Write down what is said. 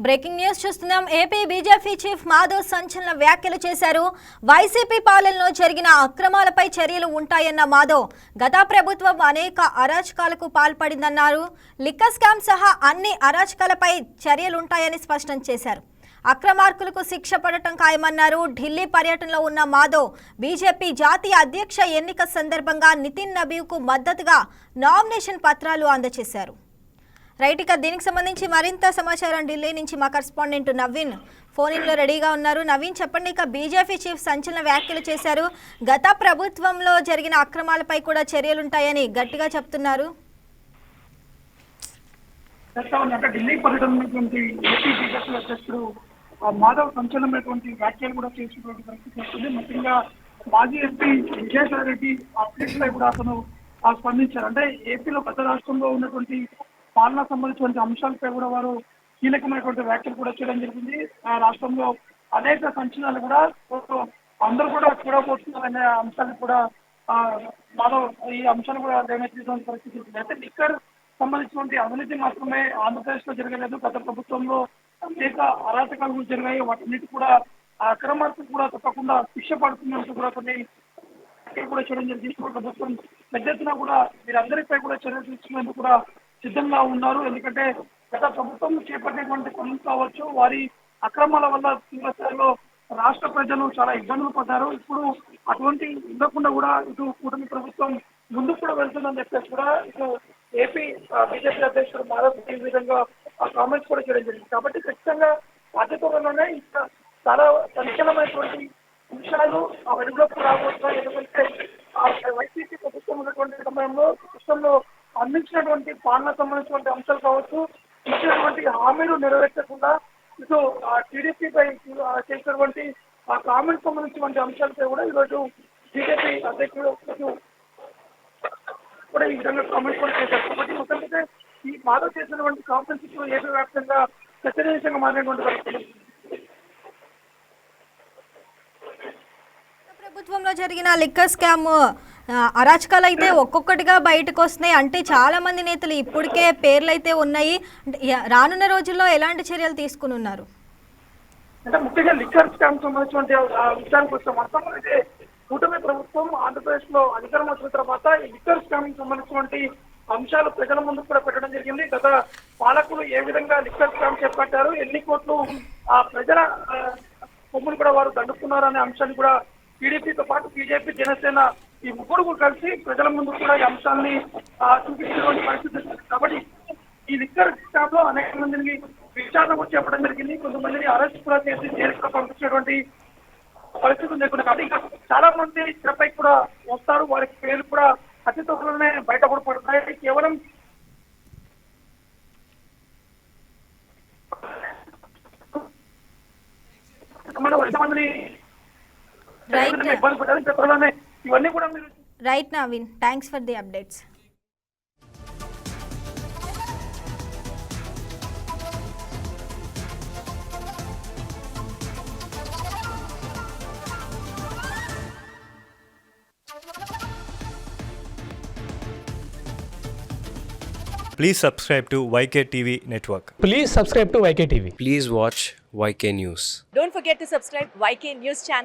Breaking news చూస్తున్నాం. AP BJP chief Madhav సంచలన వ్యాఖ్యలు చేశారు. వైసీపీ పాలనలో జరిగిన అక్రమాలపై చర్యలు ఉంటాయన్న మాధవ్ గత ప్రభుత్వం అనేక అరాచకాలకు పాల్పడిందన్నారు. లిక్కర్ స్కామ్ సహా అన్ని అరాచకాలపై చర్యలుంటాయని స్పష్టం చేశారు. అక్రమార్కులకు శిక్ష పడటం ఖాయమన్నారు. ఢిల్లీ పర్యటనలో ఉన్న మాధవ్ బీజేపీ జాతీయ అధ్యక్ష ఎన్నిక సందర్భంగా నితిన్ నబీకు మద్దతుగా నామినేషన్ పత్రాలు అందజేశారు. రైట్, ఇక దీనికి సంబంధించి మరింత సమాచారం ఢిల్లీ నుంచి మా కరెస్పాండెంట్ నవీన్ ఫోన్ ఇన్లో రెడీగా ఉన్నారు. నవీన్, చెప్పండి. ఇక బీజేపీ చీఫ్ సంచలన వ్యాఖ్యలు చేశారు. గత ప్రభుత్వంలో జరిగిన అక్రమాలపై కూడా చర్యలుంటాయని గట్టిగా చెప్తున్నారు. అంటే ఢిల్లీ పర్యటన ఉన్నటువంటి ఏపీ బీజేపీ అధ్యక్షుడు మాధవ్ సంచలనమైనటువంటి వ్యాఖ్యలు కూడా చేసినటువంటి పరిస్థితి వస్తుంది. ముఖ్యంగా మాజీ ఎంపీ విజయసాయి రెడ్డి అప్డేట్లపై కూడా అతను స్పందించారు. అంటే ఏపీలో గత రాష్ట్రంలో ఉన్నటువంటి పాలన సంబంధించినటువంటి అంశాలపై కూడా వారు కీలకమైనటువంటి వ్యాఖ్యలు కూడా చేయడం జరిగింది. ఆ రాష్ట్రంలో అనేక సంచలనాలు కూడా అందరూ కూడా చూడబోతున్నారనే అంశాలు కూడా మాధవ్ ఈ అంశాలు కూడా లేవనెత్తినటువంటి పరిస్థితి ఉంది. అయితే లిక్కర్ సంబంధించినటువంటి అవినీతి మాత్రమే ఆంధ్రప్రదేశ్ లో జరగలేదు. గత ప్రభుత్వంలో అనేక అరాచకాలు కూడా జరిగాయి. వాటన్నిటి కూడా అక్రమార్కులు కూడా తప్పకుండా శిక్ష పడుతున్నట్టు కూడా కొన్ని కూడా చేయడం జరిగింది. ప్రభుత్వం పెద్ద ఎత్తున కూడా వీరందరిపై కూడా చర్యలు తీసుకునేందుకు కూడా సిద్ధంగా ఉన్నారు. ఎందుకంటే గత ప్రభుత్వం చేపట్టేటువంటి పనులు కావచ్చు, వారి అక్రమాల వల్ల తీవ్ర స్థాయిలో రాష్ట్ర ప్రజలు చాలా ఇబ్బందులు పడ్డారు. ఇప్పుడు అటువంటి ఉండకుండా కూడా ఇటు కూటమి ప్రభుత్వం ముందుకు కూడా వెళ్తుందని చెప్పేసి కూడా ఇటు ఏపీ బీజేపీ అధ్యక్షుడు మాధవ్ ఈ విధంగా కామెంట్స్ కూడా చేయడం జరిగింది. కాబట్టి ఖచ్చితంగా బాధ్యతలోనే ఇంకా చాలా సంచలనమైనటువంటి అంశాలు ఆ వెలుగులోకి రాబోతున్నాయి. ఎందుకంటే వైసీపీ ప్రభుత్వం ఉన్నటువంటి సమయంలో రాష్ట్రంలో అందించినటువంటి పాలన సంబంధించినటువంటి అంశాలు కావచ్చు, ఇచ్చినటువంటి హామీలు నెరవేర్చకుండా ఇటు టీడీపీపై చేసినటువంటి ఆ కామెంట్ సంబంధించినటువంటి అంశాలపై కూడా ఈరోజు బీజేపీ అధ్యక్షుడు కూడా ఈ విధంగా కామెంట్స్ కూడా చేశారు. కాబట్టి మొత్తానికి ఈ మాధవ్ చేసినటువంటి కాన్ఫరెన్స్ ఇప్పుడు ఏపీ వ్యాప్తంగా చర్చనీయాంశంగా మారినటువంటి పరిస్థితి. ప్రభుత్వంలో జరిగిన లిక్కర్ స్కామ్ అరాచకాలు అయితే ఒక్కొక్కటిగా బయటకు వస్తున్నాయి. అంటే చాలా మంది నేతలు ఇప్పటికే పేర్లు అయితే ఉన్నాయి. రానున్న రోజుల్లో ఎలాంటి చర్యలు తీసుకుని ఉన్నారు? అంటే ముఖ్యంగా లిక్కర్ స్కామ్ సంబంధించినటువంటి విషయానికి వస్తే మొత్తం అయితే కూటమి ప్రభుత్వం ఆంధ్రప్రదేశ్ లో అధికారం వచ్చిన తర్వాత ఈ లిక్కర్ స్కామ్ సంబంధించినటువంటి అంశాలు ప్రజల ముందుకు కూడా పెట్టడం జరిగింది. గత పాలకులు ఏ విధంగా లిక్కర్ స్కామ్ చేపట్టారు, ఎన్ని కోట్లు ప్రజల సొమ్ములు కూడా వారు దండుకున్నారు అనే అంశాన్ని కూడా టీడీపీతో పాటు బీజేపీ, జనసేన ఈ ముగ్గురు కలిసి ప్రజల ముందు కూడా ఈ అంశాన్ని చూపించినటువంటి పరిస్థితి. కాబట్టి ఈ లిక్కర్ స్కామ్ లో అనేక మందిని విచారణ కూడా చేపట్టడం జరిగింది. కొంతమందిని అరెస్ట్ కూడా చేసి జైలుగా పంపించినటువంటి పరిస్థితి ఉంది. కాబట్టి ఇంకా చాలా మంది తెరపై కూడా వస్తారు. వారికి పేర్లు కూడా అతి త్వరలోనే బయట కూడా పడతాయి. కేవలం ఎంతమందిని ఇబ్బంది పడ్డారు త్వరలోనే ఇవన్నీ కూడా మీరు right Naveen, thanks for the updates. Please subscribe to YK TV Network. Please subscribe to YK TV. Please watch YK News. Don't forget to subscribe YK News channel